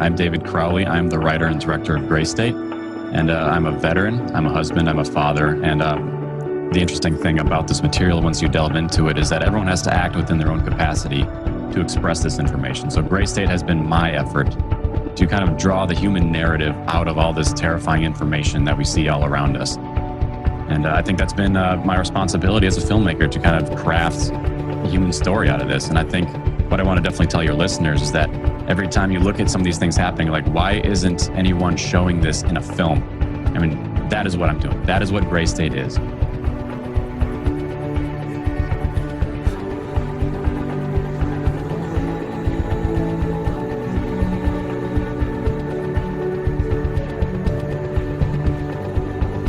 I'm David Crowley. I'm the writer and director of Gray State, and I'm a veteran. I'm a husband. I'm a father. And the interesting thing about this material, once you delve into it, is that everyone has to act within their own capacity to express this information. So Gray State has been my effort to kind of draw the human narrative out of all this terrifying information that we see all around us. And I think that's been my responsibility as a filmmaker to kind of craft a human story out of this. And I think what I want to definitely tell your listeners is that every time you look at some of these things happening, like, why isn't anyone showing this in a film? I mean, that is what I'm doing. That is what Gray State is.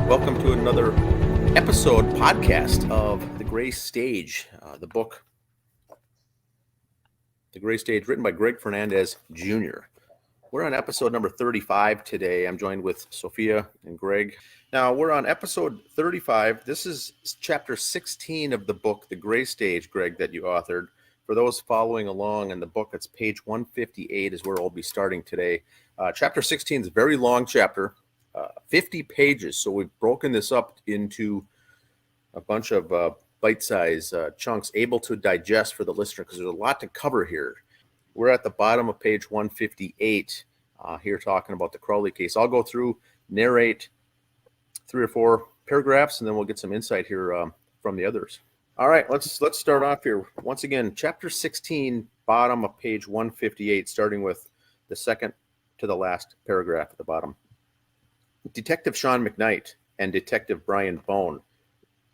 Welcome to another podcast of The Gray Stage, the book, The Gray Stage, written by Greg Fernandez Jr. We're on episode number 35 today. I'm joined with Sophia and Greg. Now, we're on episode 35. This is chapter 16 of the book, The Gray Stage, Greg, that you authored. For those following along in the book, it's page 158 is where we'll be starting today. Chapter 16 is a very long chapter. 50 pages. So we've broken this up into a bunch of bite-sized chunks able to digest for the listener because there's a lot to cover here. We're at the bottom of page 158 here talking about the Crowley case. I'll go through, narrate 3 or 4 paragraphs, and then we'll get some insight here from the others. All right, let's start off here. Once again, chapter 16, bottom of page 158, starting with the second to the last paragraph at the bottom. Detective Sean McKnight and Detective Brian Bone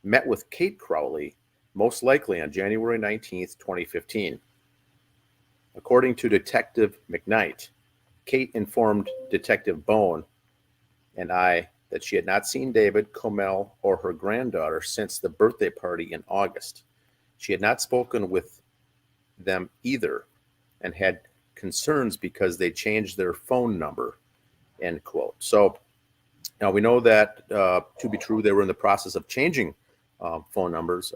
met with Kate Crowley, most likely on January 19th, 2015. According to Detective McKnight, Kate informed Detective Bone and I that she had not seen David, Comel, or her granddaughter since the birthday party in August. She had not spoken with them either and had concerns because they changed their phone number, end quote. So, now, we know that to be true, they were in the process of changing phone numbers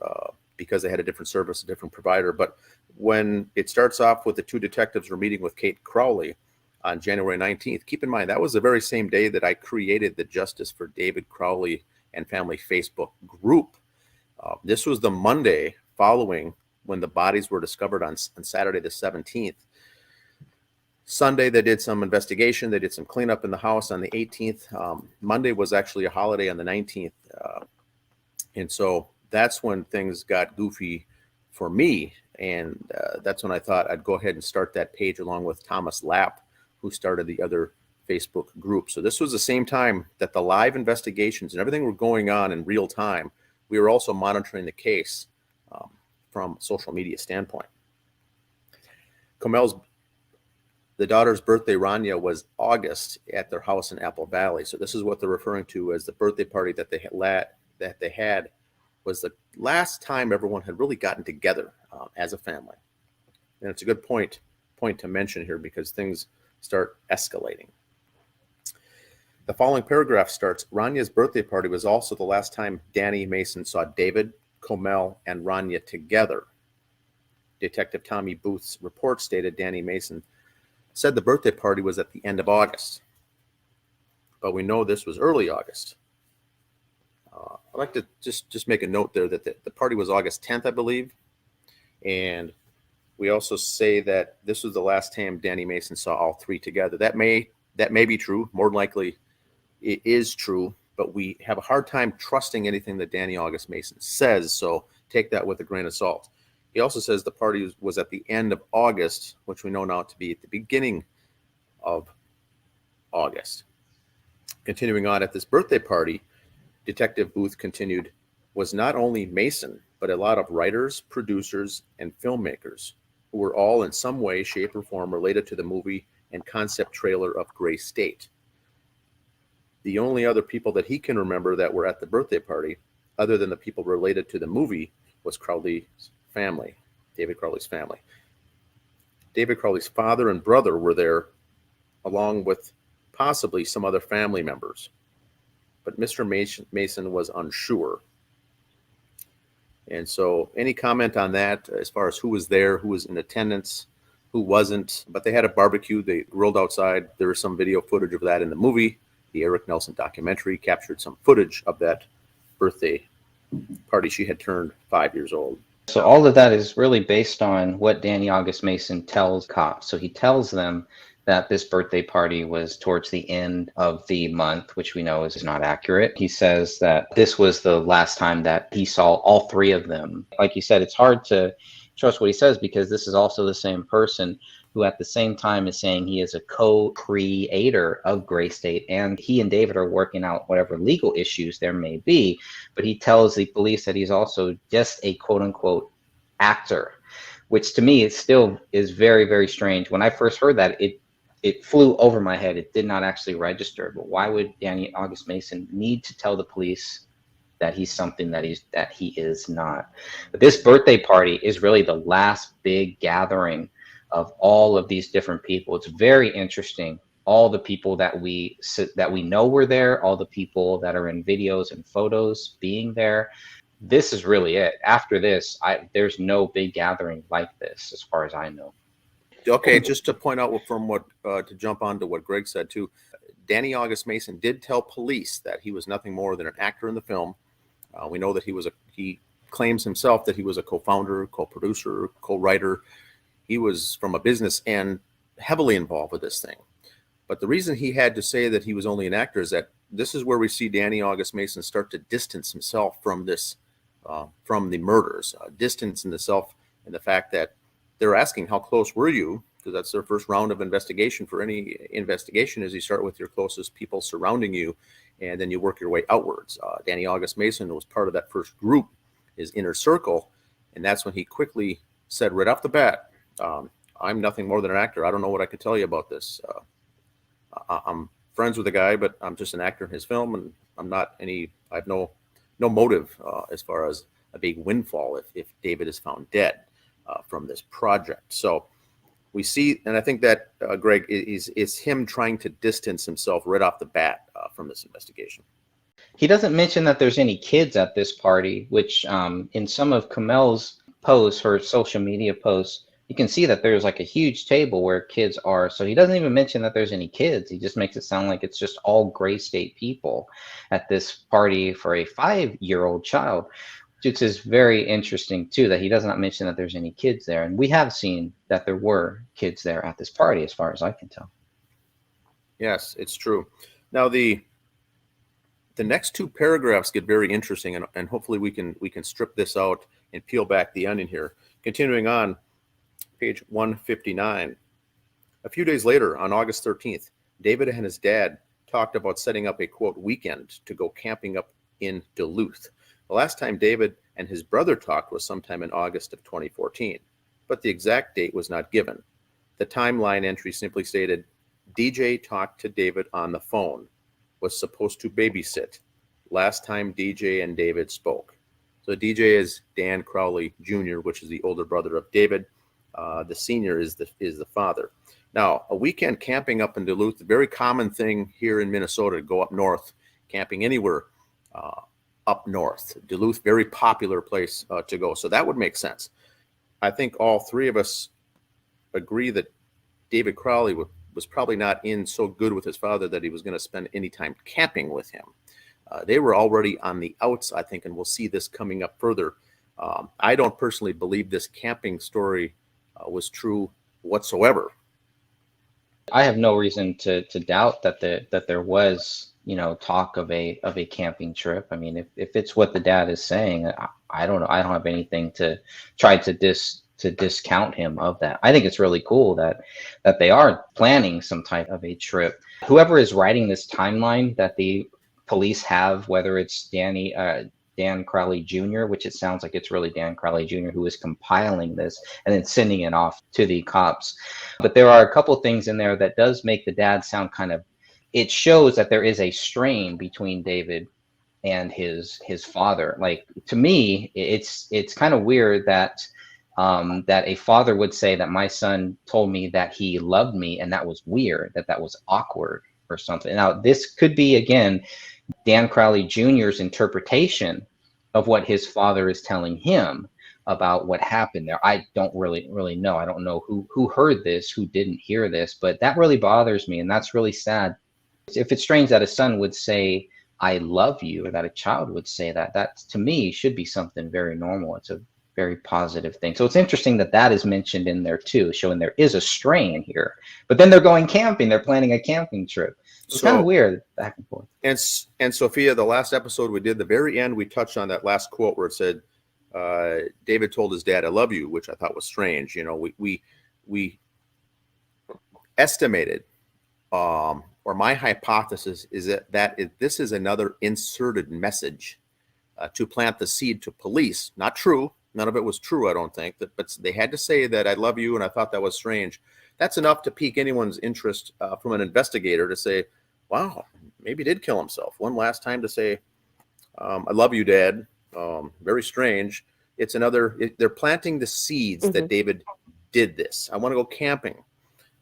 because they had a different service, a different provider. But when it starts off with the 2 detectives were meeting with Kate Crowley on January 19th, keep in mind, that was the very same day that I created the Justice for David Crowley and Family Facebook group. This was the Monday following when the bodies were discovered on Saturday the 17th. Sunday, they did some investigation. They did some cleanup in the house on the 18th. Monday was actually a holiday on the 19th. And so that's when things got goofy for me. And that's when I thought I'd go ahead and start that page along with Thomas Lapp, who started the other Facebook group. So this was the same time that the live investigations and everything were going on in real time. We were also monitoring the case from a social media standpoint. The daughter's birthday, Rania, was August at their house in Apple Valley. So this is what they're referring to as the birthday party that they had was the last time everyone had really gotten together as a family. And it's a good point to mention here because things start escalating. The following paragraph starts, Rania's birthday party was also the last time Danny Mason saw David, Comel, and Rania together. Detective Tommy Booth's report stated Danny Mason said the birthday party was at the end of August, but we know this was early August. I'd like to just make a note there that the party was August 10th, I believe, and we also say that this was the last time Danny Mason saw all 3 together. That may be true. More than likely, it is true, but we have a hard time trusting anything that Danny August Mason says, so take that with a grain of salt. He also says the party was at the end of August, which we know now to be at the beginning of August. Continuing on, at this birthday party, Detective Booth continued, was not only Mason, but a lot of writers, producers, and filmmakers who were all in some way, shape, or form related to the movie and concept trailer of Gray State. The only other people that he can remember that were at the birthday party, other than the people related to the movie, was Crowley's family, David Crowley's family. David Crowley's father and brother were there, along with possibly some other family members. But Mr. Mason was unsure. And so any comment on that as far as who was there, who was in attendance, who wasn't, but they had a barbecue. They grilled outside. There is some video footage of that in the movie. The Eric Nelson documentary captured some footage of that birthday party. She had turned 5 years old. So all of that is really based on what Danny August Mason tells cops. So he tells them that this birthday party was towards the end of the month, which we know is not accurate. He says that this was the last time that he saw all three of them. Like you said, it's hard to trust what he says because this is also the same person who at the same time is saying he is a co-creator of Gray State, and he and David are working out whatever legal issues there may be. But he tells the police that he's also just a quote-unquote actor, which to me is still is very, very strange. When I first heard that, it flew over my head. It did not actually register. But why would Danny August Mason need to tell the police that he's something that he is not? But this birthday party is really the last big gathering of all of these different people. It's very interesting. All the people that we know were there, all the people that are in videos and photos being there. This is really it. After this, there's no big gathering like this, as far as I know. Okay, just to point out from what to jump on to what Greg said too, Danny August Mason did tell police that he was nothing more than an actor in the film. We know that he claims himself that he was a co-founder, co-producer, co-writer. He was from a business end heavily involved with this thing. But the reason he had to say that he was only an actor is that this is where we see Danny August Mason start to distance himself from this, from the murders, distance himself in the fact that they're asking, how close were you? Because that's their first round of investigation. For any investigation is you start with your closest people surrounding you, and then you work your way outwards. Danny August Mason was part of that first group, his inner circle, and that's when he quickly said right off the bat, I'm nothing more than an actor. I don't know what I could tell you about this. I'm friends with the guy, but I'm just an actor in his film, and I have no motive as far as a big windfall if David is found dead from this project. So we see, and I think that Greg is him trying to distance himself right off the bat from this investigation. He doesn't mention that there's any kids at this party, which in some of Kamel's posts, her social media posts, you can see that there's like a huge table where kids are. So he doesn't even mention that there's any kids. He just makes it sound like it's just all Gray State people at this party for a 5-year-old child, which is very interesting too, that he does not mention that there's any kids there. And we have seen that there were kids there at this party, as far as I can tell. Yes, it's true. Now the next two paragraphs get very interesting, and hopefully we can strip this out and peel back the onion here. Continuing on, page 159. A few days later, on August 13th, David and his dad talked about setting up a, quote, weekend to go camping up in Duluth. The last time David and his brother talked was sometime in August of 2014, but the exact date was not given. The timeline entry simply stated, DJ talked to David on the phone, was supposed to babysit. Last time DJ and David spoke. So DJ is Dan Crowley Jr., which is the older brother of David. The senior is the father. Now, a weekend camping up in Duluth, a very common thing here in Minnesota, to go up north, camping anywhere up north. Duluth, very popular place to go. So that would make sense. I think all three of us agree that David Crowley was probably not in so good with his father that he was going to spend any time camping with him. They were already on the outs, I think, and we'll see this coming up further. I don't personally believe this camping story was true whatsoever. I have no reason to doubt that there was, talk of a camping trip. I mean, if it's what the dad is saying, I don't know. I don't have anything to try to discount him of that. I think it's really cool that they are planning some type of a trip. Whoever is writing this timeline that the police have, whether it's Dan Crowley Jr., which it sounds like it's really Dan Crowley Jr. who is compiling this and then sending it off to the cops. But there are a couple things in there that does make the dad sound it shows that there is a strain between David and his father. Like, to me, it's kind of weird that a father would say that my son told me that he loved me, and that was weird, that was awkward or something. Now, this could be, again, Dan Crowley Jr.'s interpretation of what his father is telling him. about what happened there. I don't really know. I don't know who heard this, who didn't hear this, but that really bothers me, and that's really sad. If it's strange that a son would say I love you, or that a child would say that, that to me should be something very normal. It's a very positive thing. So it's interesting that that is mentioned in there too, showing there is a strain here. But then they're going camping. They're planning a camping trip. It's kind of weird, back and forth. And Sophia, the last episode we did, the very end, we touched on that last quote where it said, David told his dad, "I love you," which I thought was strange. You know, we estimated, or my hypothesis is that this is another inserted message to plant the seed to police. Not true. None of it was true, I don't think. But they had to say that I love you, and I thought that was strange. That's enough to pique anyone's interest from an investigator to say, wow, maybe he did kill himself. One last time to say, I love you, Dad. Very strange. It's another, they're planting the seeds that David did this. I want to go camping.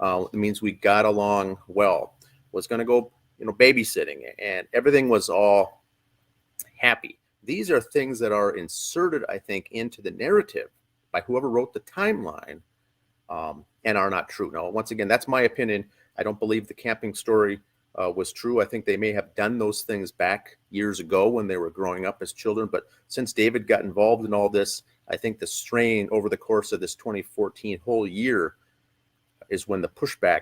It means we got along well. Was going to go, babysitting, and everything was all happy. These are things that are inserted, I think, into the narrative by whoever wrote the timeline, and are not true. Now, once again, that's my opinion. I don't believe the camping story was true. I think they may have done those things back years ago when they were growing up as children. But since David got involved in all this, I think the strain over the course of this 2014 whole year is when the pushback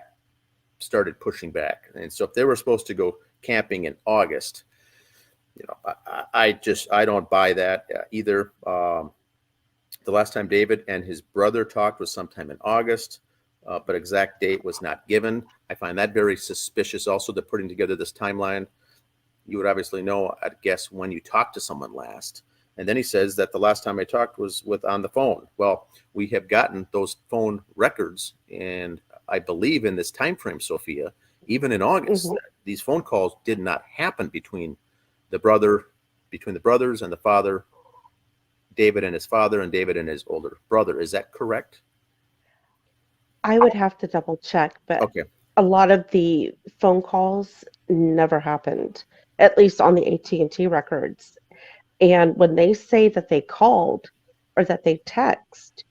started pushing back. And so if they were supposed to go camping in August, I don't buy that either. The last time David and his brother talked was sometime in August, but exact date was not given. I find that very suspicious. Also, they're putting together this timeline. You would obviously know, I'd guess, when you talked to someone last. And then he says that the last time I talked was on the phone. Well, we have gotten those phone records, and I believe in this time frame, Sophia, even in August, these phone calls did not happen between the brothers and the father, David and his father, and David and his older brother. Is that correct? I would have to double check, but Okay. a lot of the phone calls never happened, at least on the AT&T records. And when they say that they called or that they text,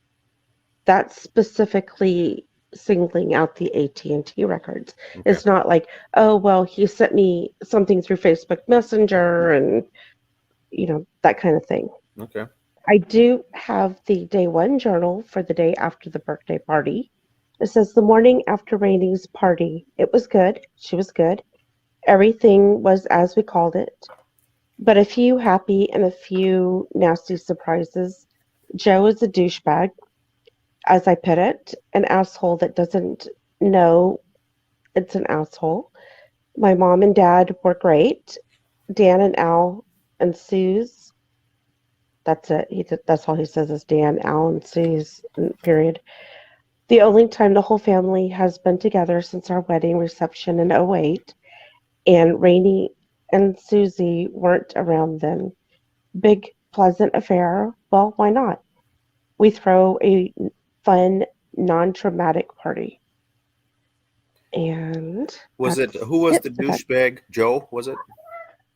that's specifically singling out the AT&T records. Okay. It's not like, oh, well, he sent me something through Facebook Messenger and, that kind of thing. Okay. I do have the day one journal for the day after the birthday party. It says the morning after Rainey's party. It was good. She was good. Everything was as we called it. But a few happy and a few nasty surprises. Joe is a douchebag, as I put it, an asshole that doesn't know it's an asshole. My mom and dad were great. Dan and Al and Suze. That's it. That's all he says is Dan, Al, and Suze, period. The only time the whole family has been together since our wedding reception in '08, and Rainey and Susie weren't around then. Big, pleasant affair. Well, why not? We throw a fun, non-traumatic party. And Who was the douchebag? Joe, was it?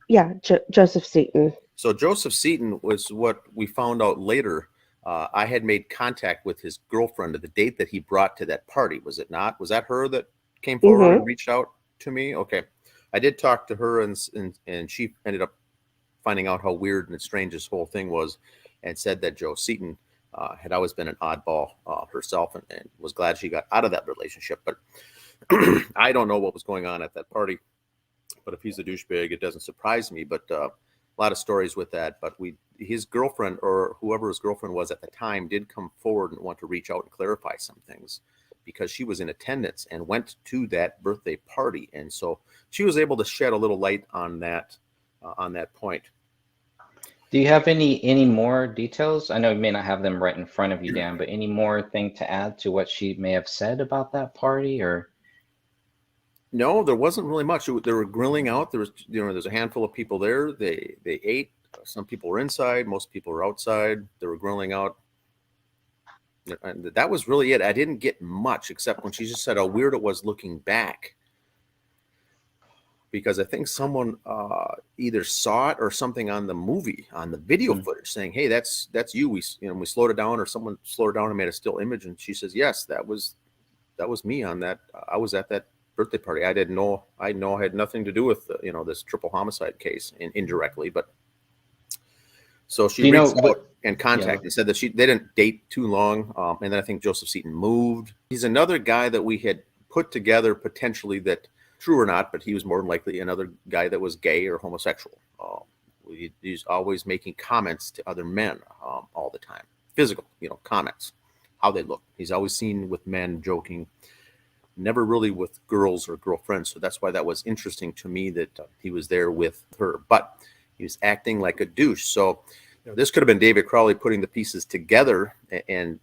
Yeah, Joseph Seaton. So Joseph Seaton was what we found out later. I had made contact with his girlfriend at the date that he brought to that party. Was it not? Was that her that came forward and reached out to me? Okay. I did talk to her, and she ended up finding out how weird and strange this whole thing was, and said that Joe Seaton had always been an oddball herself, and was glad she got out of that relationship. But I don't know what was going on at that party. But if he's a douchebag, it doesn't surprise me. But a lot of stories with that. But his girlfriend, or whoever his girlfriend was at the time, did come forward and want to reach out and clarify some things, because she was in attendance and went to that birthday party. And so she was able to shed a little light on that point. Do you have any more details? I know you may not have them right in front of you, Dan, but any more thing to add to what she may have said about that party? Or no, there wasn't really much. They were grilling out. There's a handful of people there. They ate. Some people were inside. Most people were outside. They were grilling out. And that was really it. I didn't get much, except when she just said how weird it was looking back. because I think someone either saw it or something on the movie, on the video footage, saying, "Hey, that's you." We slowed it down, or someone slowed it down and made a still image, and she says, "Yes, that was me on that. I was at that birthday party. I didn't know. I had nothing to do with this triple homicide case indirectly, but." So she reached out and contacted and said that they didn't date too long. And then I think Joseph Seaton moved. He's another guy that we had put together potentially, that true or not, but he was more than likely another guy that was gay or homosexual. He's always making comments to other men all the time. Physical, comments, how they look. He's always seen with men joking, never really with girls or girlfriends. So that's why that was interesting to me, that he was there with her. But he was acting like a douche. So this could have been David Crowley putting the pieces together and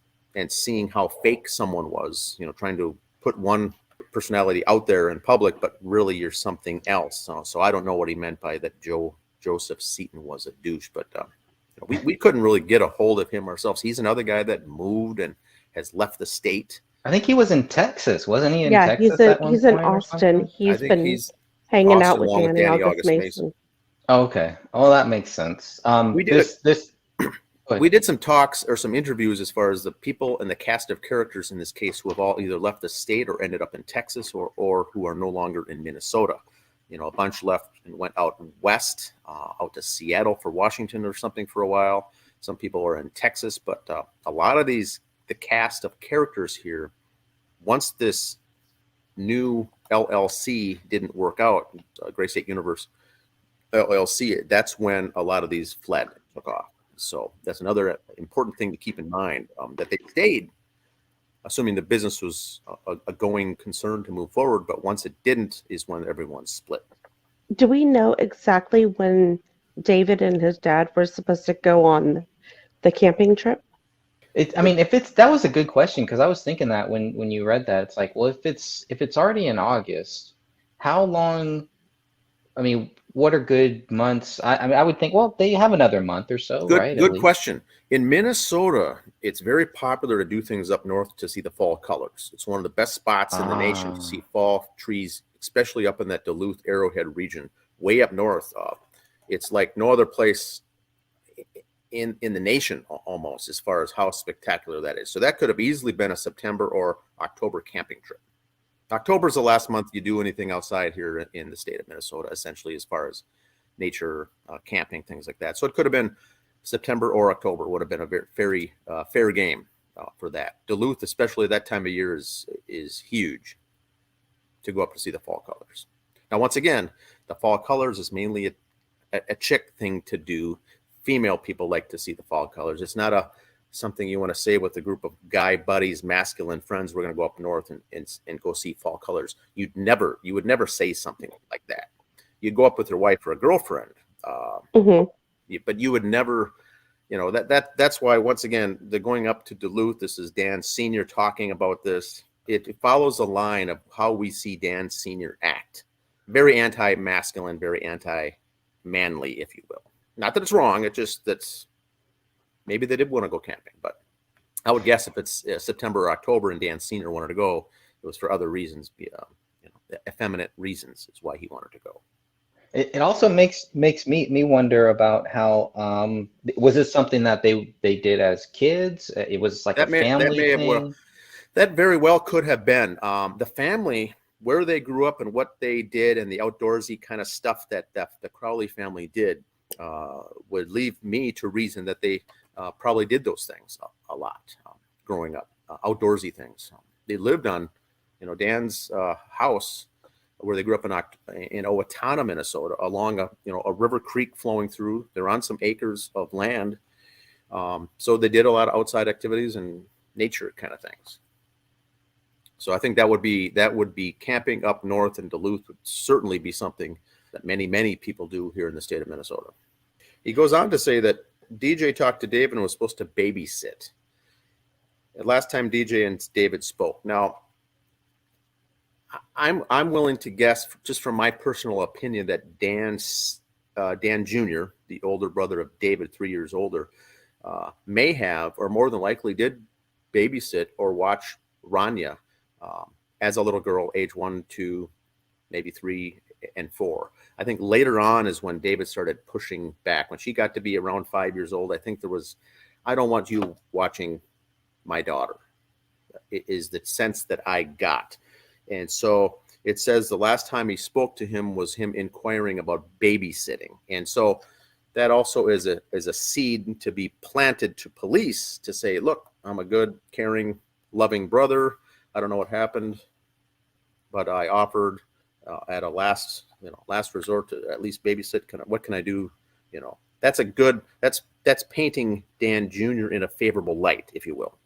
seeing how fake someone was, trying to put one personality out there in public, but really you're something else. So I don't know what he meant by that Joseph Seaton was a douche, but we couldn't really get a hold of him ourselves. He's another guy that moved and has left the state. I think he was in Texas, wasn't he? Texas he's in Austin. He's been hanging out with Danny August Mason. Okay. Oh, that makes sense. We did some talks or some interviews as far as the people and the cast of characters in this case who have all either left the state or ended up in Texas or who are no longer in Minnesota. A bunch left and went out west, out to Seattle for Washington or something for a while. Some people are in Texas, but a lot of the cast of characters here, once this new LLC didn't work out, Gray State Universe LLC, that's when a lot of these fled, took off. So that's another important thing to keep in mind, that they stayed, assuming the business was a going concern to move forward. But once it didn't is when everyone split. Do we know exactly when David and his dad were supposed to go on the camping trip? That was a good question, because I was thinking that when you read that, it's like, well, if it's already in August, how long? I mean, what are good months? I would think, well, they have another month or so, right? Good question. In Minnesota, it's very popular to do things up north to see the fall colors. It's one of the best spots in the nation to see fall trees, especially up in that Duluth Arrowhead region, way up north. It's like no other place in the nation almost, as far as how spectacular that is. So that could have easily been a September or October camping trip. October is the last month you do anything outside here in the state of Minnesota, essentially, as far as nature, camping, things like that. So it could have been September or October, would have been a very fair game for that. Duluth, especially that time of year, is huge to go up to see the fall colors. Now, once again, the fall colors is mainly a chick thing to do. Female people like to see the fall colors. It's not something you want to say with a group of guy buddies, masculine friends. We're going to go up north and go see fall colors. You would never say something like that. You'd go up with your wife or a girlfriend, but you would never, that's why, once again, the going up to Duluth. This is Dan Sr. talking about this. It follows a line of how we see Dan Sr. act. Very anti-masculine, very anti-manly, if you will. Not that it's wrong. It's just that's maybe they did want to go camping, but I would guess if it's September or October and Dan Sr. wanted to go, it was for other reasons, effeminate reasons is why he wanted to go. It also makes me wonder about how was this something that they did as kids? It was like a family thing. That very well could have been. The family, where they grew up and what they did, and the outdoorsy kind of stuff that the Crowley family did, would leave me to reason that they probably did those things a lot growing up, outdoorsy things. They lived on, Dan's house where they grew up in Owatonna, Minnesota, along a river creek flowing through. They're on some acres of land, so they did a lot of outside activities and nature kind of things. So I think that would be camping up north in Duluth would certainly be something that many people do here in the state of Minnesota. He goes on to say that DJ talked to David and was supposed to babysit. The last time DJ and David spoke. Now, I'm willing to guess, just from my personal opinion, that Dan Jr., the older brother of David, 3 years older, may have, or more than likely did, babysit or watch Rania as a little girl, age 1, 2, maybe 3, and 4. I think later on is when David started pushing back. When she got to be around 5 years old, I think there was, I don't want you watching my daughter, is the sense that I got. And so it says the last time he spoke to him was him inquiring about babysitting. And so that also is a seed to be planted to police to say, look, I'm a good, caring, loving brother. I don't know what happened, but I offered at a last resort to at least babysit. What can I do? That's a good, that's painting Dan Jr. in a favorable light, if you will.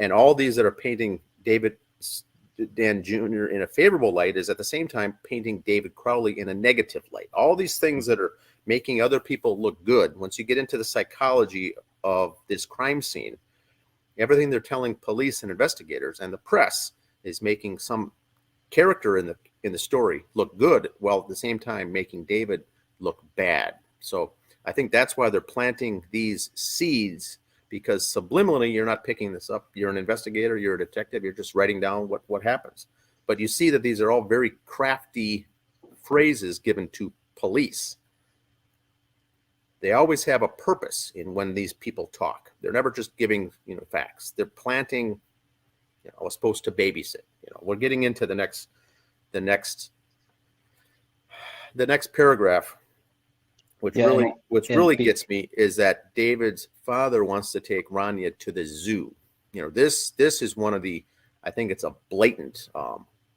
And all these that are painting Dan Jr. in a favorable light is at the same time painting David Crowley in a negative light. All these things that are making other people look good. Once you get into the psychology of this crime scene, everything they're telling police and investigators and the press is making some character in the story look good, while at the same time making David look bad. So I think that's why they're planting these seeds, because subliminally you're not picking this up. You're an investigator, you're a detective, you're just writing down what happens. But you see that these are all very crafty phrases given to police. They always have a purpose in when these people talk. They're never just giving facts. They're planting, I was supposed to babysit. We're getting into the next paragraph, which really gets me is that David's father wants to take Rania to the zoo. This is one of the, I think it's a blatant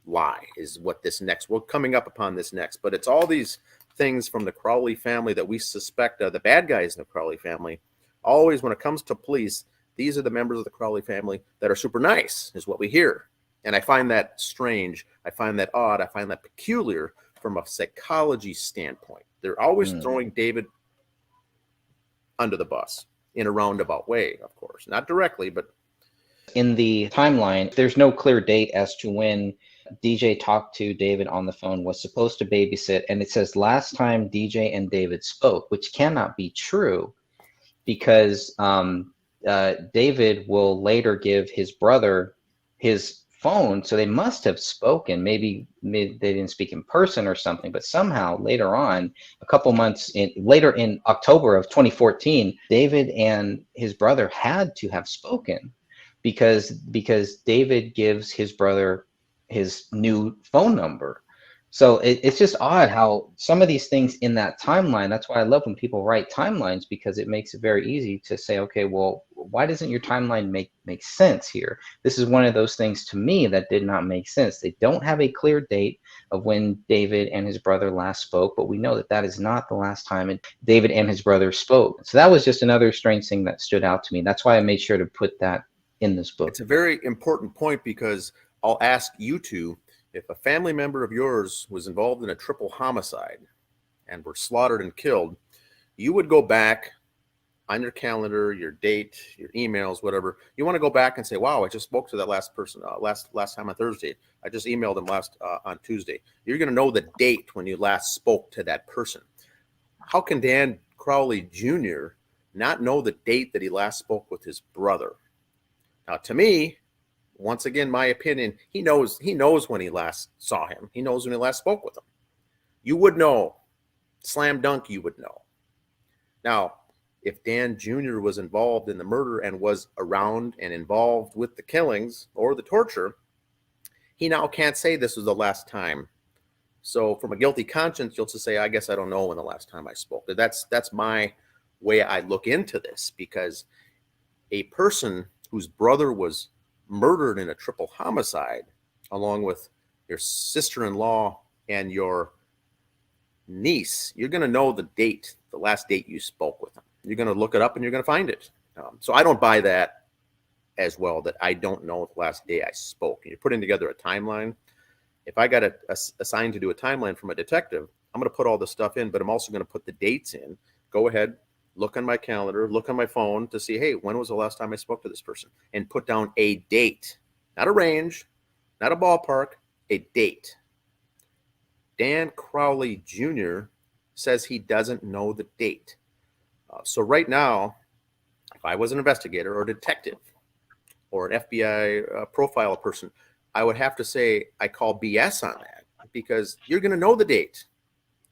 lie is what we're coming up upon this next, but it's all these things from the Crowley family that we suspect are the bad guys in the Crowley family. Always when it comes to police, these are the members of the Crowley family that are super nice, is what we hear. And I find that strange. I find that odd. I find that peculiar from a psychology standpoint. They're always throwing David under the bus in a roundabout way, of course. Not directly, but in the timeline, there's no clear date as to when DJ talked to David on the phone, was supposed to babysit, and it says last time DJ and David spoke, which cannot be true because David will later give his brother his phone, so they must have spoken. Maybe they didn't speak in person or something, but somehow later on, a couple months later in October of 2014, David and his brother had to have spoken because David gives his brother his new phone number. So it's just odd how some of these things in that timeline, that's why I love when people write timelines, because it makes it very easy to say, okay, well, why doesn't your timeline make sense here? This is one of those things to me that did not make sense. They don't have a clear date of when David and his brother last spoke, but we know that that is not the last time David and his brother spoke. So that was just another strange thing that stood out to me. That's why I made sure to put that in this book. It's a very important point, because I'll ask you two, if a family member of yours was involved in a triple homicide and were slaughtered and killed, you would go back on your calendar, your date, your emails, whatever. You want to go back and say, wow, I just spoke to that last person last time on Thursday. I just emailed them on Tuesday. You're going to know the date when you last spoke to that person. How can Dan Crowley Jr. not know the date that he last spoke with his brother? Now, to me, once again, my opinion, he knows when he last saw him. He knows when he last spoke with him. You would know. Slam dunk, you would know. Now, if Dan Jr. was involved in the murder and was around and involved with the killings or the torture, he now can't say this was the last time. So from a guilty conscience, you'll just say, I guess I don't know when the last time I spoke. But that's my way I look into this, because a person whose brother was murdered in a triple homicide, along with your sister-in-law and your niece, you're going to know the date, the last date you spoke with them. You're going to look it up and you're going to find it. So I don't buy that as well, that I don't know the last day I spoke. And you're putting together a timeline. If I got assigned to do a timeline from a detective, I'm going to put all this stuff in, but I'm also going to put the dates in. Go ahead, look on my calendar, look on my phone to see, hey, when was the last time I spoke to this person? And put down a date, not a range, not a ballpark, a date. Dan Crowley Jr. says he doesn't know the date. So right now, if I was an investigator or a detective or an FBI profiler person, I would have to say I call BS on that, because you're going to know the date.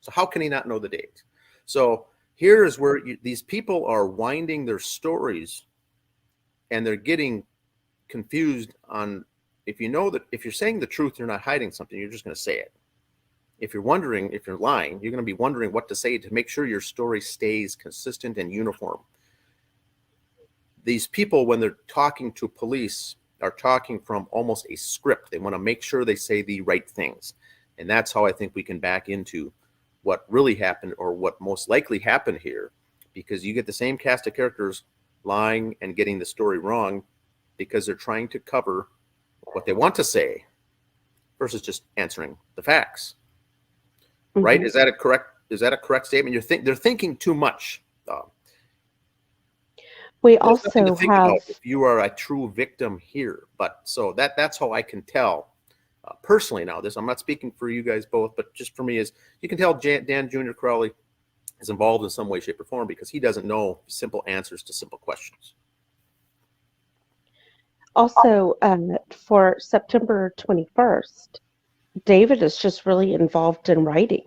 So how can he not know the date? So here is where these people are winding their stories, and they're getting confused on, if you know that if you're saying the truth, you're not hiding something, you're just going to say it. If you're wondering, if you're lying, you're going to be wondering what to say to make sure your story stays consistent and uniform. These people, when they're talking to police, are talking from almost a script. They want to make sure they say the right things. And that's how I think we can back into what really happened, or what most likely happened here, because you get the same cast of characters lying and getting the story wrong because they're trying to cover what they want to say versus just answering the facts. Mm-hmm. Right? Is that a correct statement? They're thinking too much. We also have, if you are a true victim here, but so that's how I can tell personally. Now, I'm not speaking for you guys both, but just for me, is you can tell Dan Jr. Crowley is involved in some way, shape, or form because he doesn't know simple answers to simple questions. Also, for September 21st, David is just really involved in writing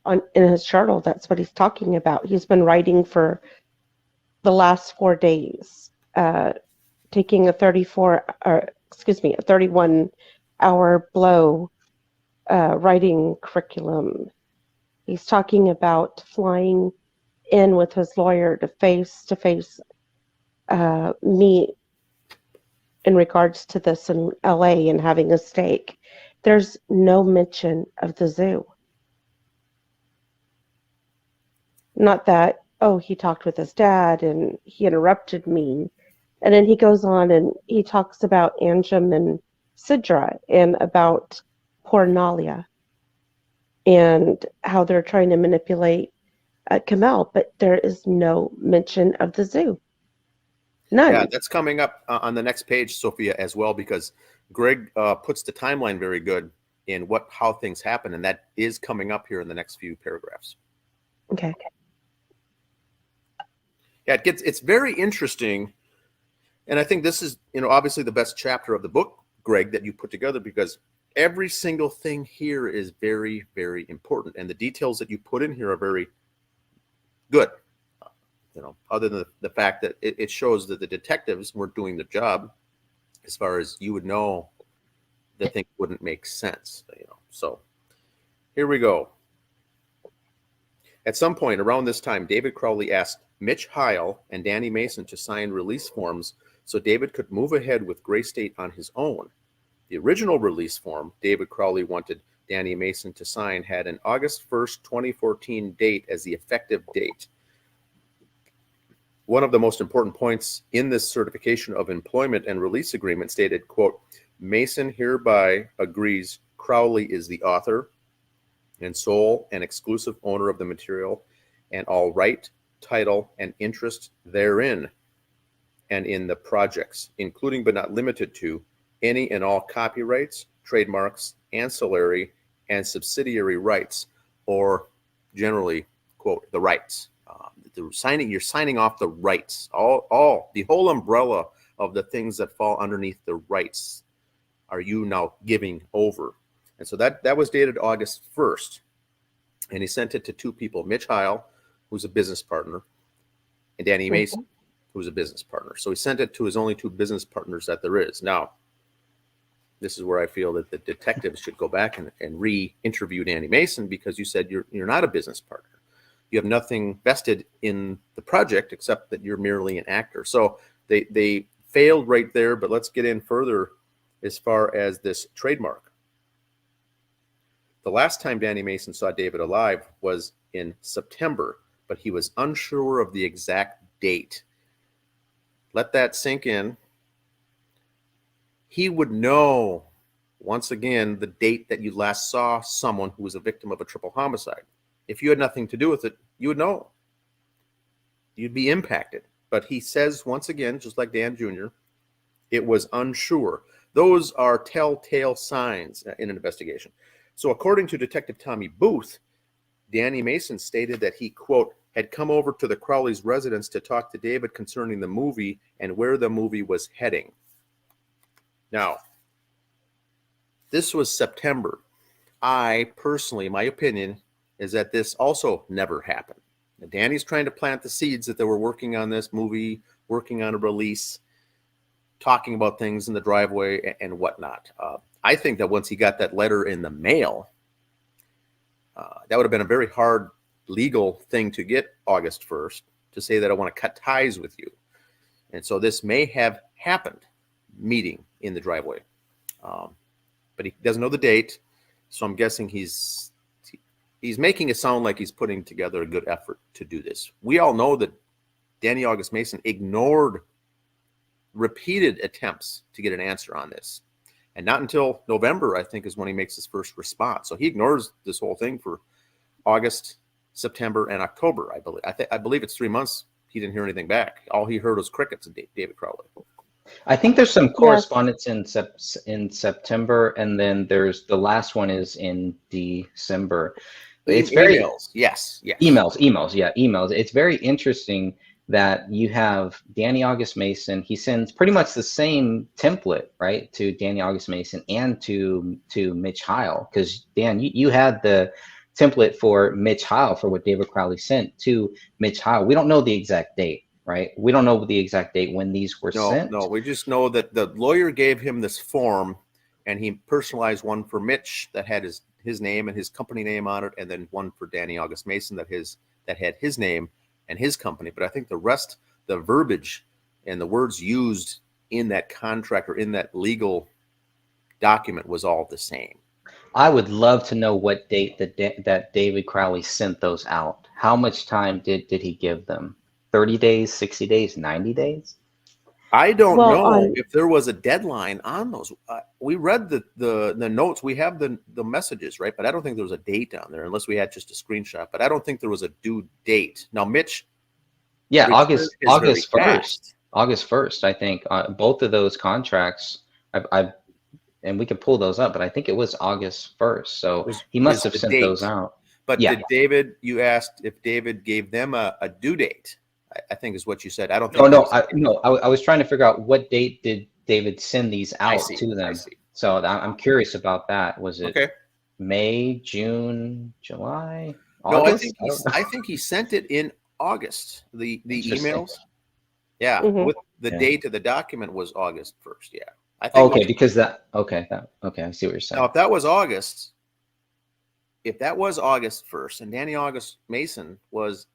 in his journal. That's what he's talking about. He's been writing for the last 4 days, taking a 31-hour blow writing curriculum. He's talking about flying in with his lawyer to face meet in regards to this in LA and having a stake. There's no mention of the zoo. Not that, oh, he talked with his dad and he interrupted me. And then he goes on and he talks about Anjum and Sidra and about poor Nalia and how they're trying to manipulate Kamel, but there is no mention of the zoo. None. Yeah, that's coming up on the next page, Sophia, as well, because Greg puts the timeline very good in how things happen, and that is coming up here in the next few paragraphs. Okay. Yeah, it's very interesting, and I think this is, obviously the best chapter of the book, Greg, that you put together, because every single thing here is very, very important, and the details that you put in here are very good. Other than the fact that it shows that the detectives weren't doing their job, as far as you would know, the thing wouldn't make sense. So here we go. At some point around this time, David Crowley asked Mitch Heil and Danny Mason to sign release forms so David could move ahead with Gray State on his own. The original release form David Crowley wanted Danny Mason to sign had an August 1st, 2014 date as the effective date. One of the most important points in this certification of employment and release agreement stated, quote, Mason hereby agrees Crowley is the author and sole and exclusive owner of the material and all right, title, and interest therein and in the projects, including but not limited to any and all copyrights, trademarks, ancillary, and subsidiary rights, or generally, quote, the rights. You're signing off the rights, the whole umbrella of the things that fall underneath the rights are you now giving over. And so that was dated August 1st. And he sent it to two people, Mitch Heil, who's a business partner, and Danny Mason, who's a business partner. So he sent it to his only two business partners that there is. Now, this is where I feel that the detectives should go back and re-interview Danny Mason, because you said you're not a business partner. You have nothing vested in the project except that you're merely an actor. So they failed right there, but let's get in further as far as this trademark. The last time Danny Mason saw David alive was in September, but he was unsure of the exact date. Let that sink in. He would know, once again, the date that you last saw someone who was a victim of a triple homicide. If you had nothing to do with it, you would know. You'd be impacted. But he says, once again, just like Dan Jr., it was unsure. Those are telltale signs in an investigation. So according to Detective Tommy Booth, Danny Mason stated that he, quote, had come over to the Crowley's residence to talk to David concerning the movie and where the movie was heading. Now, this was September. I personally, my opinion is that this also never happened. Now, Danny's trying to plant the seeds that they were working on this movie, working on a release, talking about things in the driveway and whatnot. I think that once he got that letter in the mail, that would have been a very hard legal thing to get August 1st, to say that I want to cut ties with you. And so this may have happened, meeting in the driveway. But he doesn't know the date. So I'm guessing he's making it sound like he's putting together a good effort to do this. We all know that Danny August Mason ignored repeated attempts to get an answer on this. And not until November, I think, is when he makes his first response. So he ignores this whole thing for August, September, and October, I believe. I believe it's 3 months. He didn't hear anything back. All he heard was crickets of David Crowley. I think there's some correspondence in September, and then there's the last one is in December. It's very emails. Yes. emails. It's very interesting that you have Danny August Mason. He sends pretty much the same template, right, to Danny August Mason and to Mitch Heil, because Dan, you had the template for Mitch Heil for what David Crowley sent to Mitch Heil. We don't know the exact date, right? We don't know the exact date when these were sent. No, we just know that the lawyer gave him this form, and he personalized one for Mitch that had his name and his company name on it, and then one for Danny August Mason that had his name and his company. But I think the rest, the verbiage and the words used in that contract or in that legal document was all the same. I would love to know what date that David Crowley sent those out. How much time did he give them? 30 days, 60 days, 90 days? I don't know if there was a deadline on those. We read the notes. We have the messages, right? But I don't think there was a date on there, unless we had just a screenshot. But I don't think there was a due date. Now, Mitch. Yeah, August 1st. August 1st, I think. Both of those contracts, and we could pull those up, but I think it was August 1st. So he must have sent those out. But did David, you asked if David gave them a due date, I think is what you said. I don't think. I was trying to figure out what date did David send these out to them. So I'm curious about that. Was it May, June, July, August? No, I think he sent it in August. The emails. Yeah, with the date of the document was August 1st. Yeah. I think I see what you're saying. Now, if that was August 1st and Danny August Mason was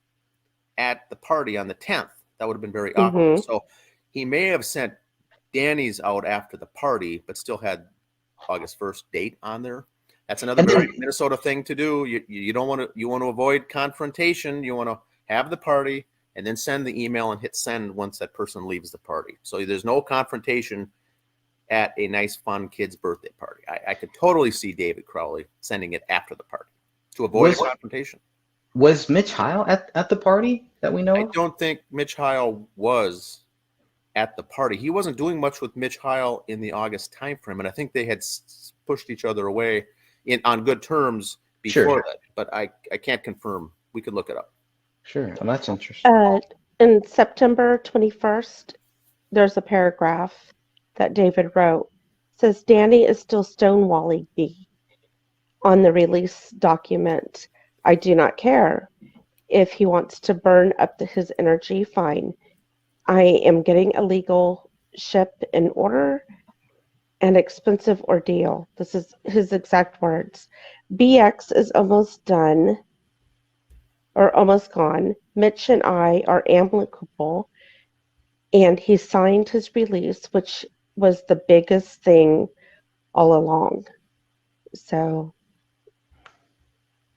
at the party on the 10th, that would have been very awkward. So he may have sent Danny's out after the party, but still had August 1st date on there. That's another very Minnesota thing to do. You don't want to, you want to avoid confrontation. You want to have the party and then send the email and hit send once that person leaves the party. So there's no confrontation at a nice, fun kid's birthday party. I could totally see David Crowley sending it after the party to avoid confrontation. Was Mitch Heil at the party that we know of? I don't think Mitch Heil was at the party. He wasn't doing much with Mitch Heil in the August timeframe, and I think they had pushed each other away on good terms before that. But I can't confirm. We could look it up. Sure. Well, that's interesting. In September 21st, there's a paragraph that David wrote. It says, Danny is still stonewalling me on the release document. I do not care. If he wants to burn up his energy, fine. I am getting a legal ship in order, an expensive ordeal. This is his exact words. BX is almost done or almost gone. Mitch and I are amicable, and he signed his release, which was the biggest thing all along. So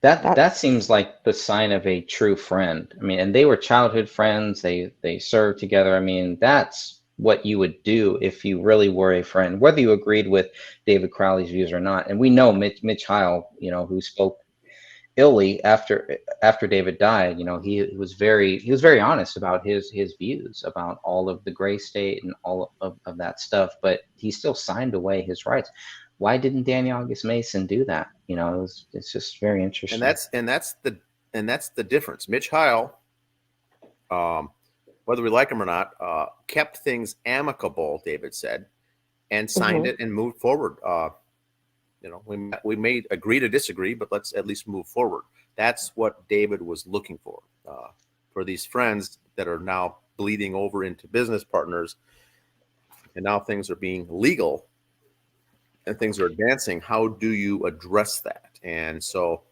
that seems like the sign of a true friend. I mean, and they were childhood friends. They served together. I mean, that's what you would do if you really were a friend, whether you agreed with David Crowley's views or not. And we know Mitch Heil, who spoke illy after David died. He was very honest about his views about all of the gray state and all of that stuff. But he still signed away his rights. Why didn't Danny August Mason do that? It's just very interesting. And that's the difference. Mitch Heil, whether we like him or not, kept things amicable, David said, and signed it and moved forward. we may agree to disagree, but let's at least move forward. That's what David was looking for these friends that are now bleeding over into business partners, and now things are being legal and things are advancing. How do you address that? And so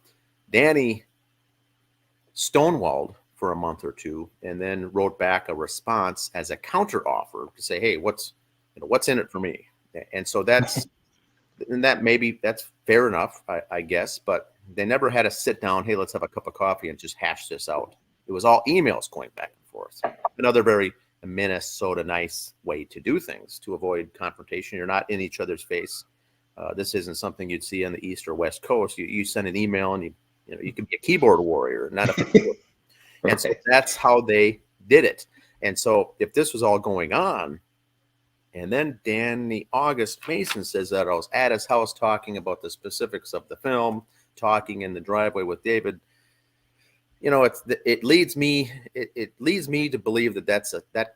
Danny stonewalled for a month or two, and then wrote back a response as a counter offer to say, hey, what's in it for me? And so that's fair enough, I guess, but they never had a sit down, hey, let's have a cup of coffee and just hash this out. It was all emails going back and forth. Another very Minnesota nice way to do things, to avoid confrontation. You're not in each other's face. This isn't something you'd see on the East or West Coast. You send an email and you can be a keyboard warrior, not a keyboard. And so that's how they did it. And so if this was all going on, and then Danny August Mason says that I was at his house talking about the specifics of the film, talking in the driveway with David, it leads me to believe that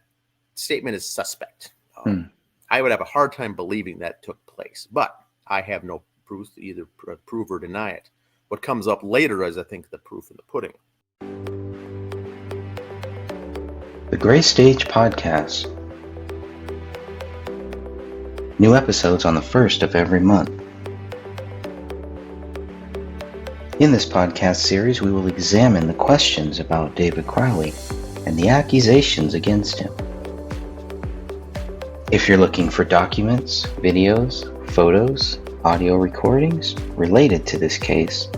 statement is suspect. I would have a hard time believing that took place, but I have no proof to either prove or deny it. What comes up later is, I think, the proof in the pudding. The Gray Stage Podcast. New episodes on the 1st of every month. In this podcast series, we will examine the questions about David Crowley and the accusations against him. If you're looking for documents, videos, photos, audio recordings related to this case,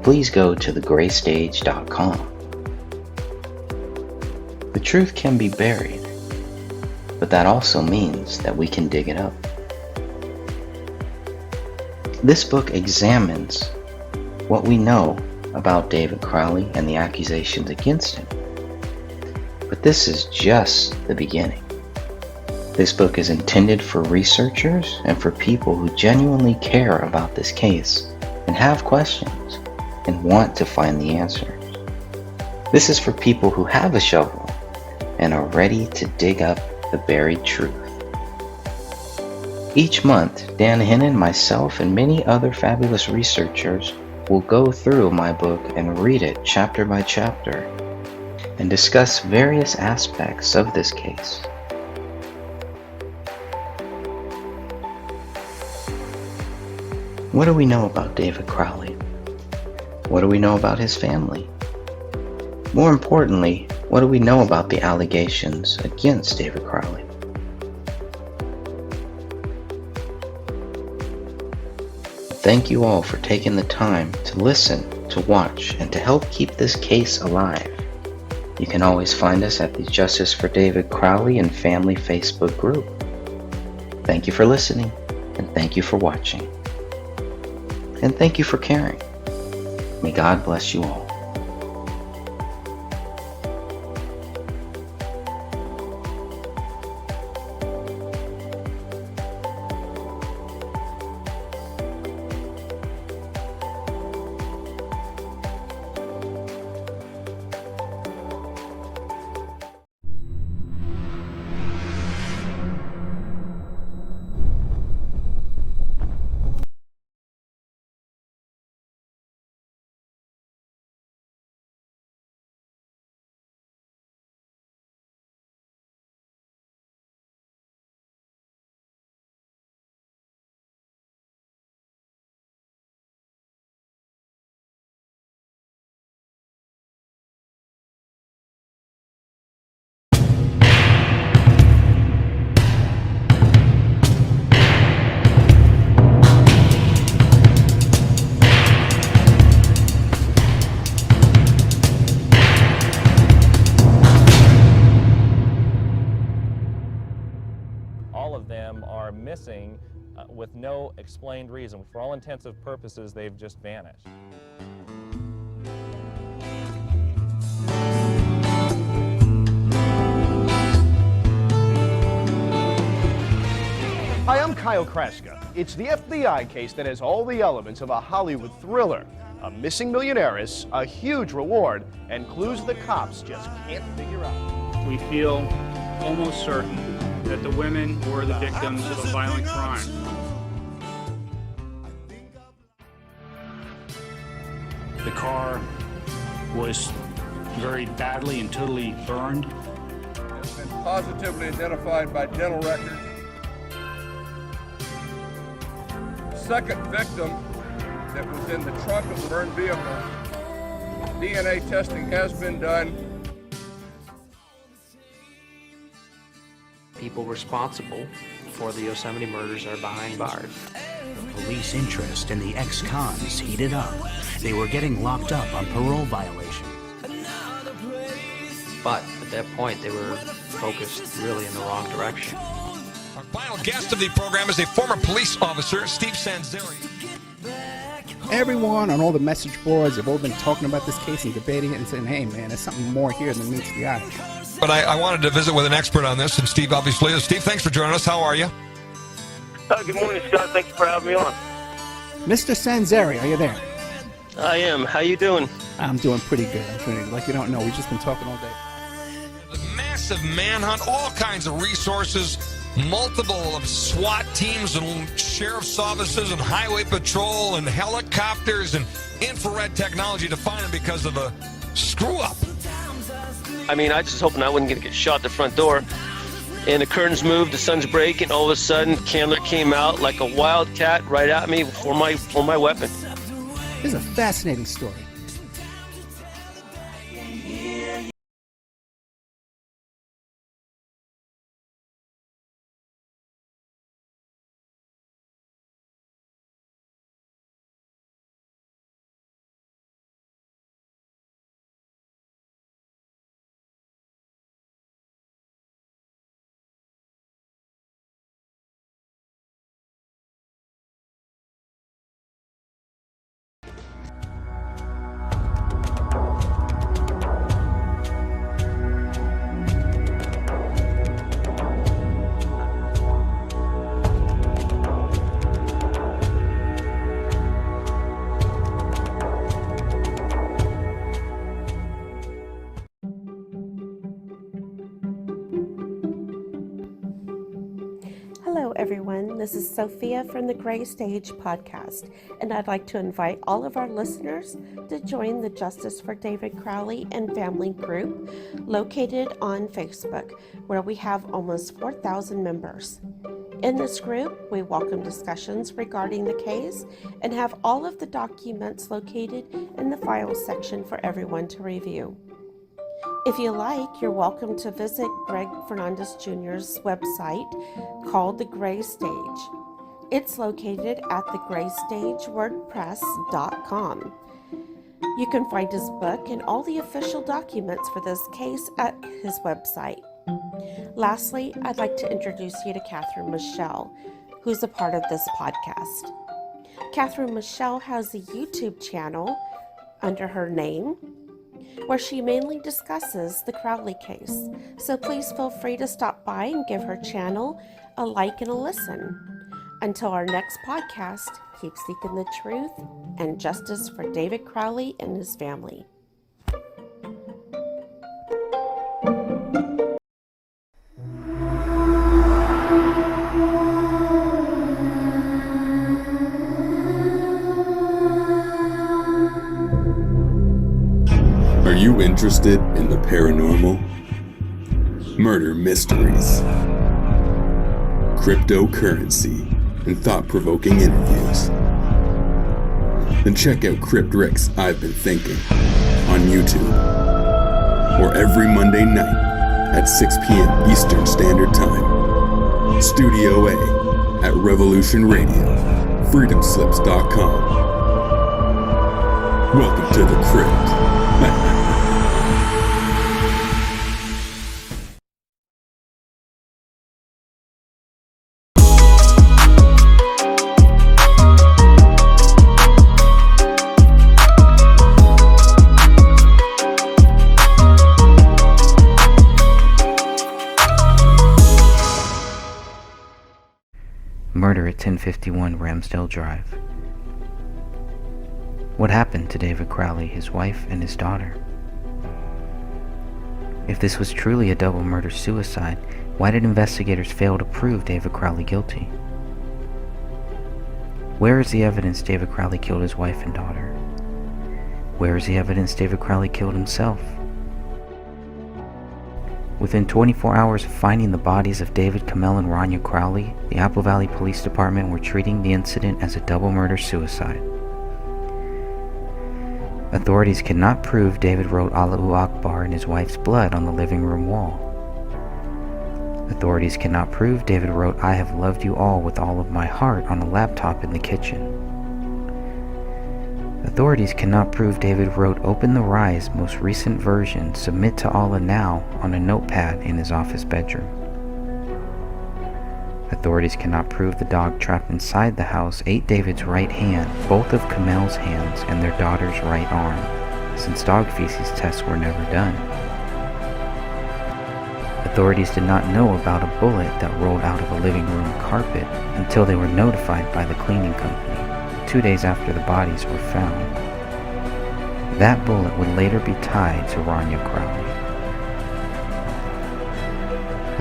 please go to thegraystage.com. The truth can be buried, but that also means that we can dig it up. This book examines what we know about David Crowley and the accusations against him. But this is just the beginning. This book is intended for researchers and for people who genuinely care about this case and have questions and want to find the answers. This is for people who have a shovel and are ready to dig up the buried truth. Each month, Dan Hennen, myself, and many other fabulous researchers will go through my book and read it chapter by chapter and discuss various aspects of this case. What do we know about David Crowley? What do we know about his family? More importantly, what do we know about the allegations against David Crowley? Thank you all for taking the time to listen, to watch, and to help keep this case alive. You can always find us at the Justice for David Crowley and Family Facebook group. Thank you for listening, and thank you for watching. And thank you for caring. May God bless you all. All of them are missing with no explained reason. For all intensive purposes, they've just vanished. Hi, I'm Kyle Kraska. It's the FBI case that has all the elements of a Hollywood thriller. A missing millionaires, a huge reward, and clues the cops just can't figure out. We feel almost certain that the women were the victims of a violent crime. car was very badly and totally burned. Has been positively identified by dental records. The second victim that was in the trunk of the burned vehicle, DNA testing has been done. People responsible for the Yosemite murders are behind bars. The police interest in the ex-cons heated up. They were getting locked up on parole violations. But at that point, they were focused really in the wrong direction. Our final guest of the program is a former police officer, Steve Sanzeri. Everyone on all the message boards have all been talking about this case and debating it and saying, hey man, there's something more here than meets the eye. But I wanted to visit with an expert on this, and Steve obviously is. Steve, thanks for joining us. How are you? Good morning, Scott. Thank you for having me on. Mr. Sanzeri, are you there? I am. How you doing? I'm doing pretty good. Like you don't know, we've just been talking all day. The massive manhunt, all kinds of resources, multiple of SWAT teams and sheriff's offices and highway patrol and helicopters and infrared technology to find them because of a screw-up. I mean, I just hoping I wouldn't get shot at the front door. And the curtains moved, the sun's breaking, all of a sudden, Candler came out like a wildcat right at me for my weapon. This is a fascinating story. Hello, everyone. This is Sophia from the Gray Stage podcast, and I'd like to invite all of our listeners to join the Justice for David Crowley and Family group located on Facebook, where we have almost 4,000 members. In this group, we welcome discussions regarding the case and have all of the documents located in the files section for everyone to review. If you like, you're welcome to visit Greg Fernandez Jr.'s website called The Gray Stage. It's located at thegraystagewordpress.com. You can find his book and all the official documents for this case at his website. Lastly, I'd like to introduce you to Catherine Michelle, who's a part of this podcast. Catherine Michelle has a YouTube channel under her name, where she mainly discusses the Crowley case. So please feel free to stop by and give her channel a like and a listen. Until our next podcast, keep seeking the truth and justice for David Crowley and his family. Are you interested in the paranormal, murder mysteries, cryptocurrency, and thought-provoking interviews? Then check out Crypt Rick's I've Been Thinking on YouTube, or every Monday night at 6 p.m. Eastern Standard Time. Studio A at Revolution Radio, freedomslips.com. Welcome to the Crypt. Murder at 1051 Ramsdale Drive. What happened to David Crowley, his wife, and his daughter? If this was truly a double murder-suicide, why did investigators fail to prove David Crowley guilty? Where is the evidence David Crowley killed his wife and daughter? Where is the evidence David Crowley killed himself? Within 24 hours of finding the bodies of David Kamel and Rania Crowley, the Apple Valley Police Department were treating the incident as a double murder-suicide. Authorities cannot prove David wrote Allahu Akbar in his wife's blood on the living room wall. Authorities cannot prove David wrote I have loved you all with all of my heart on a laptop in the kitchen. Authorities cannot prove David wrote Open the Rise most recent version Submit to Allah Now on a notepad in his office bedroom. Authorities cannot prove the dog trapped inside the house ate David's right hand, both of Kamel's hands, and their daughter's right arm, since dog feces tests were never done. Authorities did not know about a bullet that rolled out of a living room carpet until they were notified by the cleaning company 2 days after the bodies were found. That bullet would later be tied to Rania Crowley.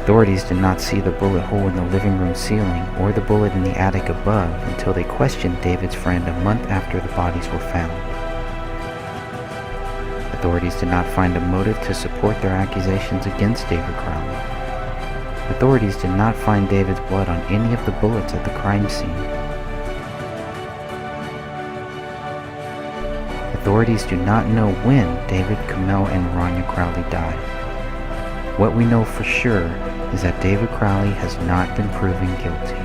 Authorities did not see the bullet hole in the living room ceiling or the bullet in the attic above until they questioned David's friend a month after the bodies were found. Authorities did not find a motive to support their accusations against David Crowley. Authorities did not find David's blood on any of the bullets at the crime scene. Authorities do not know when David Kamel and Rania Crowley died. What we know for sure is that David Crowley has not been proven guilty.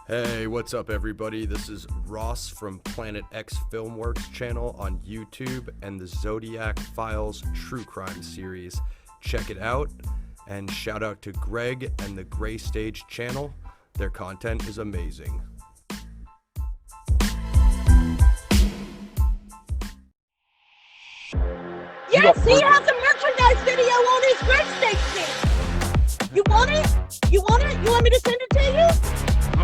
Hey, what's up, everybody? This is Ross from Planet X Filmworks channel on YouTube and the Zodiac Files True Crime series. Check it out, and shout out to Greg and the Gray Stage channel. Their content is amazing. Yes, he has a merchandise video on his Gray Stage channel. You want it? You want it? You want me to send it to you?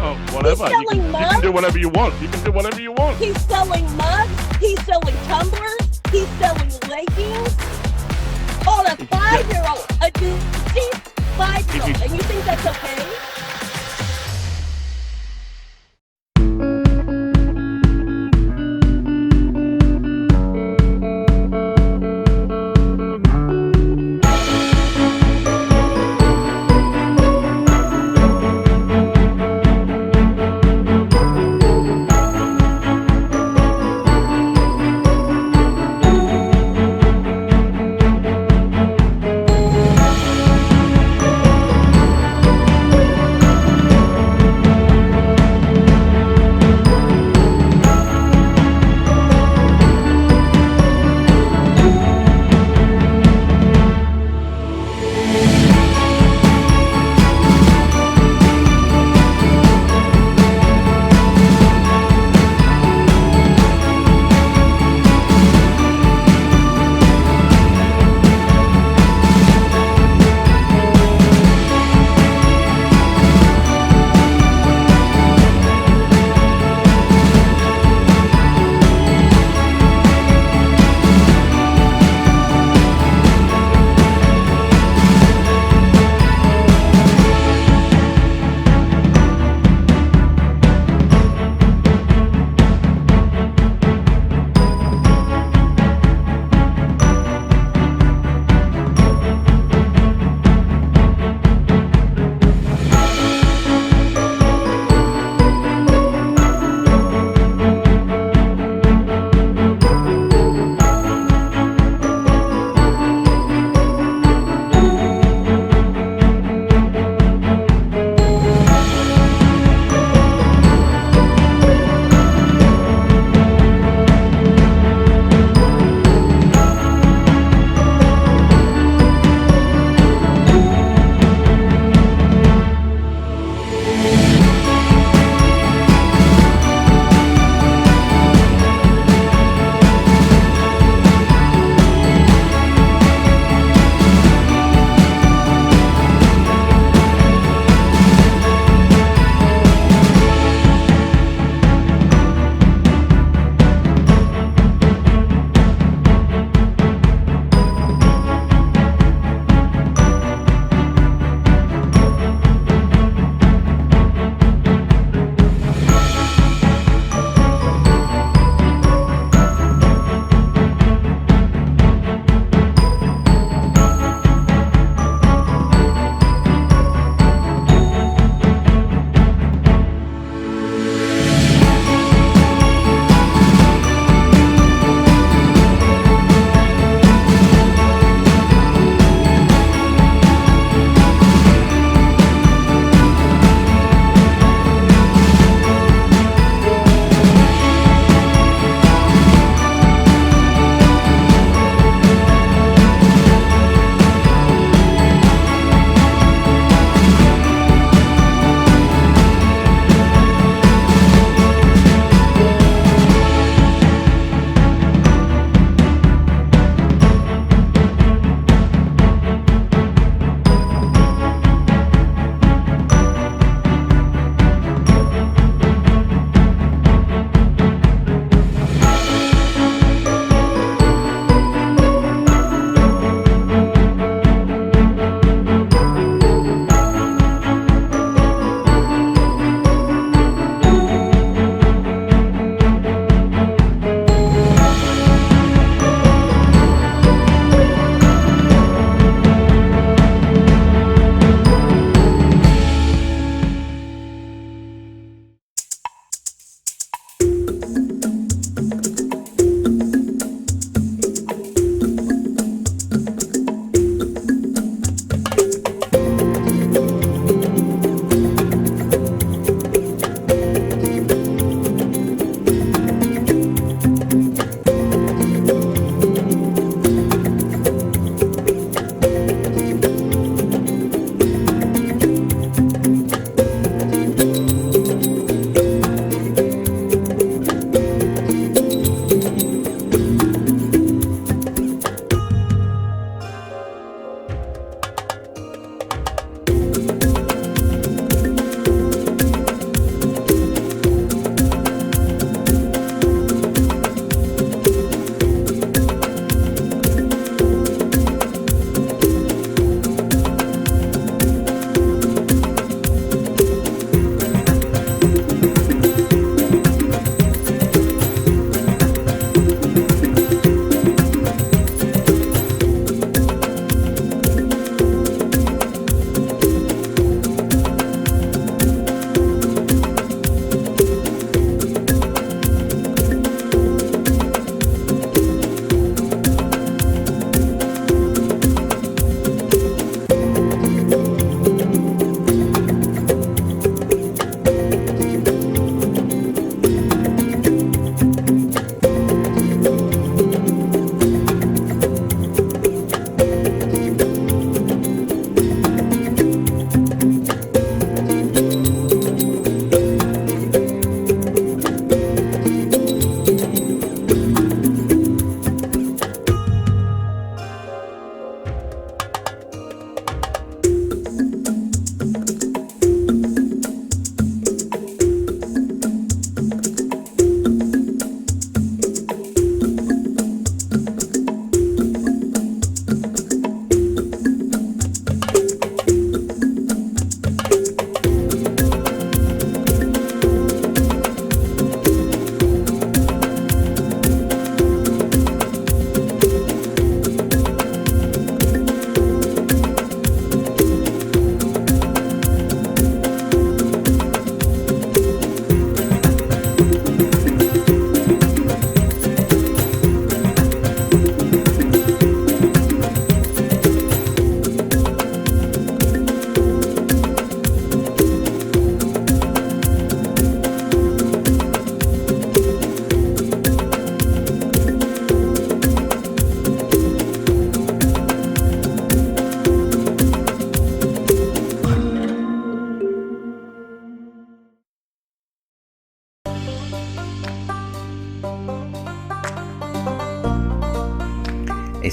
Oh, whatever. He's selling mugs. You can do whatever you want. You can do whatever you want. He's selling mugs. He's selling tumblers. He's selling leggings. On a 5-year-old, a deceased 5-year-old, and you think that's okay?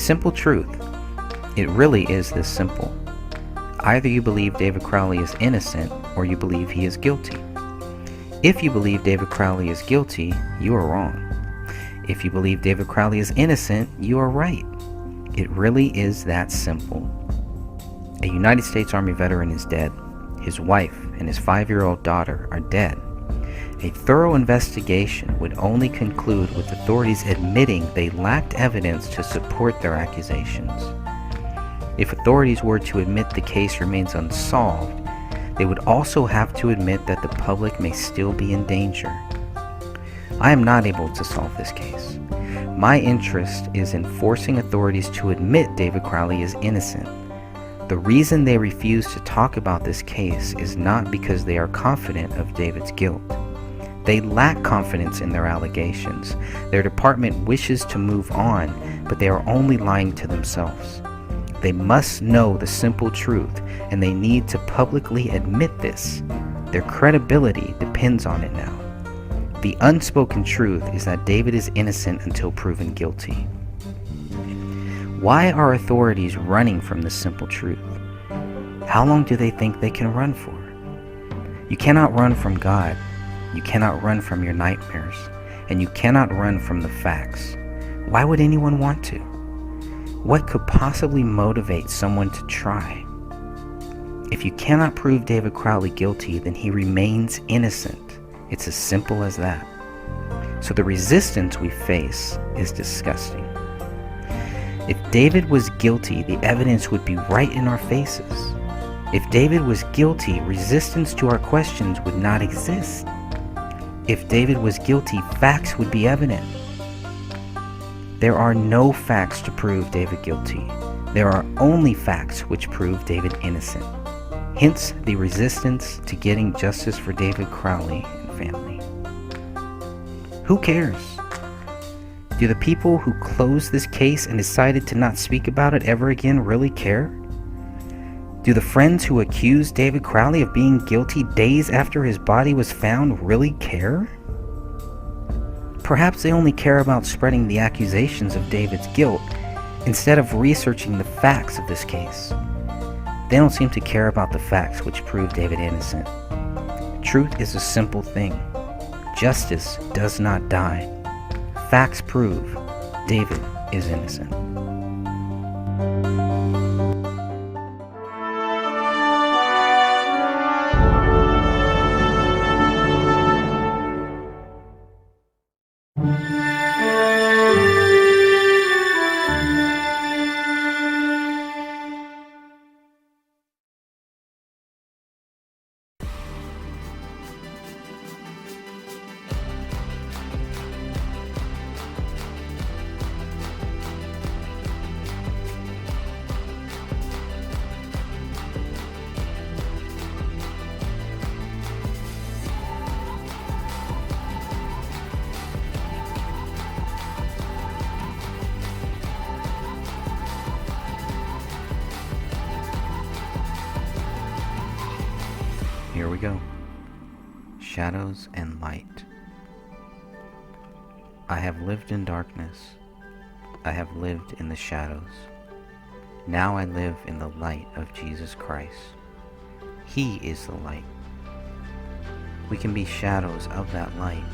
simple truth. It really is this simple. Either you believe David Crowley is innocent or you believe he is guilty. If you believe David Crowley is guilty, you are wrong. If you believe David Crowley is innocent, you are right. It really is that simple. A United States Army veteran is dead. His wife and his 5-year-old daughter are dead. A thorough investigation would only conclude with authorities admitting they lacked evidence to support their accusations. If authorities were to admit the case remains unsolved, they would also have to admit that the public may still be in danger. I am not able to solve this case. My interest is in forcing authorities to admit David Crowley is innocent. The reason they refuse to talk about this case is not because they are confident of David's guilt. They lack confidence in their allegations. Their department wishes to move on, but they are only lying to themselves. They must know the simple truth, and they need to publicly admit this. Their credibility depends on it now. The unspoken truth is that David is innocent until proven guilty. Why are authorities running from this simple truth? How long do they think they can run for? You cannot run from God. You cannot run from your nightmares. And you cannot run from the facts. Why would anyone want to? What could possibly motivate someone to try? If you cannot prove David Crowley guilty, then he remains innocent. It's as simple as that. So the resistance we face is disgusting. If David was guilty, the evidence would be right in our faces. If David was guilty, resistance to our questions would not exist. If David was guilty, facts would be evident. There are no facts to prove David guilty. There are only facts which prove David innocent. Hence the resistance to getting justice for David Crowley and family. Who cares? Do the people who closed this case and decided to not speak about it ever again really care? Do the friends who accused David Crowley of being guilty days after his body was found really care? Perhaps they only care about spreading the accusations of David's guilt instead of researching the facts of this case. They don't seem to care about the facts which prove David innocent. Truth is a simple thing. Justice does not die. Facts prove David is innocent. Here we go. Shadows and light. I have lived in darkness. I have lived in the shadows. Now I live in the light of Jesus Christ. He is the light. We can be shadows of that light,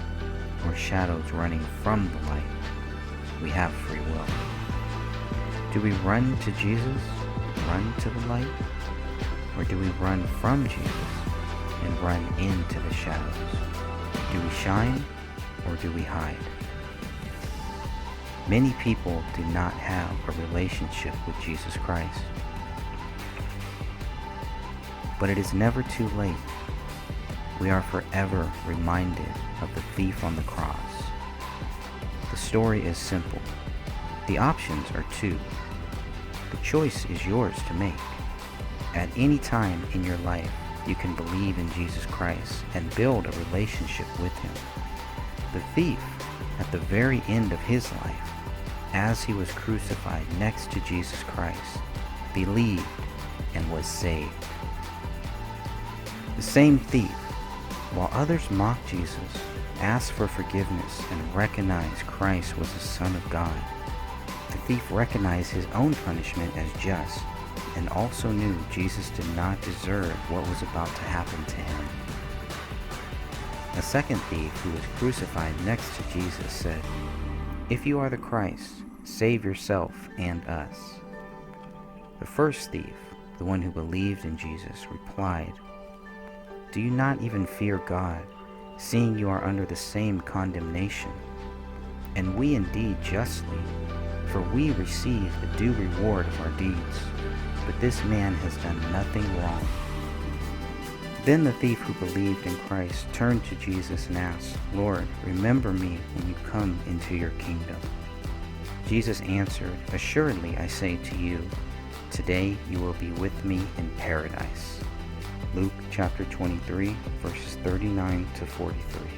or shadows running from the light. We have free will. Do we run to Jesus, run to the light? Or do we run from Jesus and run into the shadows? Do we shine or do we hide? Many people do not have a relationship with Jesus Christ. But it is never too late. We are forever reminded of the thief on the cross. The story is simple. The options are two. The choice is yours to make. At any time in your life, you can believe in Jesus Christ and build a relationship with Him. The thief, at the very end of his life, as he was crucified next to Jesus Christ, believed and was saved. The same thief, while others mocked Jesus, asked for forgiveness and recognized Christ was the Son of God. The thief recognized his own punishment as just, and also knew Jesus did not deserve what was about to happen to him. A second thief, who was crucified next to Jesus, said, "If you are the Christ, save yourself and us." The first thief, the one who believed in Jesus, replied, "Do you not even fear God, seeing you are under the same condemnation? And we indeed justly, for we receive the due reward of our deeds, but this man has done nothing wrong." Then the thief who believed in Christ turned to Jesus and asked, "Lord, remember me when you come into your kingdom." Jesus answered, "Assuredly I say to you, today you will be with me in paradise." Luke chapter 23, verses 39 to 43.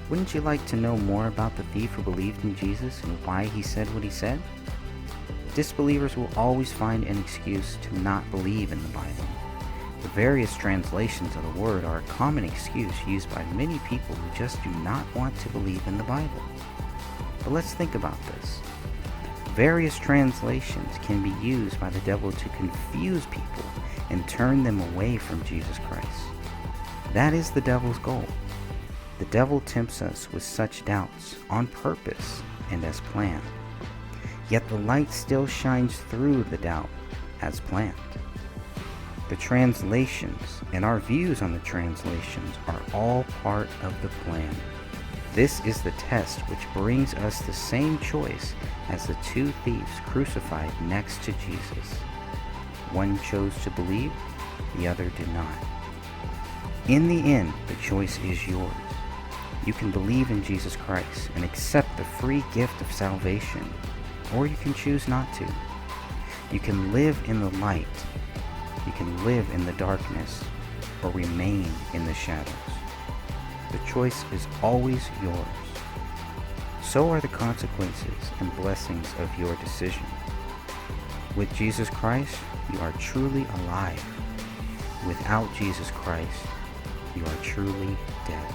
Wouldn't you like to know more about the thief who believed in Jesus and why he said what he said? Disbelievers will always find an excuse to not believe in the Bible. The various translations of the word are a common excuse used by many people who just do not want to believe in the Bible. But let's think about this. Various translations can be used by the devil to confuse people and turn them away from Jesus Christ. That is the devil's goal. The devil tempts us with such doubts on purpose and as planned. Yet the light still shines through the doubt as planned. The translations and our views on the translations are all part of the plan. This is the test which brings us the same choice as the two thieves crucified next to Jesus. One chose to believe, the other did not. In the end, the choice is yours. You can believe in Jesus Christ and accept the free gift of salvation, or you can choose not to. You can live in the light. You can live in the darkness or remain in the shadows. The choice is always yours. So are the consequences and blessings of your decision. With Jesus Christ, you are truly alive. Without Jesus Christ, you are truly dead.